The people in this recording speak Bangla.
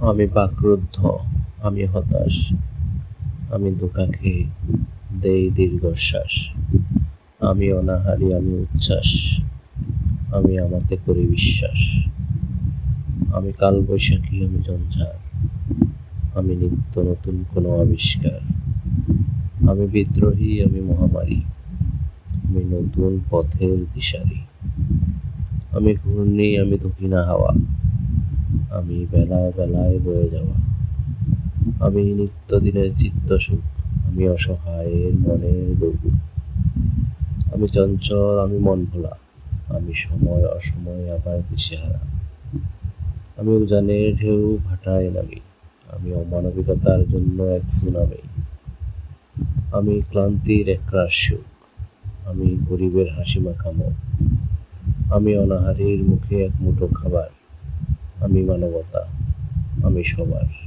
আমি বাকরুদ্ধ, আমি হতাশ, আমি ধোঁকা খেয়ে দেই দীর্ঘশ্বাস। আমি অনাহারী, আমি উচ্ছ্বাস, আমি আমাতে করি বিশ্বাস। আমি কালবৈশাখী, আমি ঝঞ্ঝার, আমি নিত্য নতুন কোনো আবিষ্কার। আমি বিদ্রোহী, আমি মহামারী, আমি নতুন পথের দিশারি। আমি ঘূর্ণি, আমি দক্ষিণা হাওয়া, আমি বেলায় বেলায় বয়ে যাওয়া। আমি নিত্যদিনের চিত্তসুখ, আমি অসহায়ের মনের দুঃখ। আমি চঞ্চল, আমি মন ভোলা, আমি সময় অসময়ে আবার দিশেহারা। আমি উজানের ঢেউ ভাটায় নামি, আমি অমানবিকতার জন্য এক সুনামি। আমি ক্লান্তির একরাশ সুখ, আমি গরিবের হাসি মাখা মুখ। আমি অনাহারীর মুখে এক মুঠো খাবার, আমি মানবতা, আমি সবার।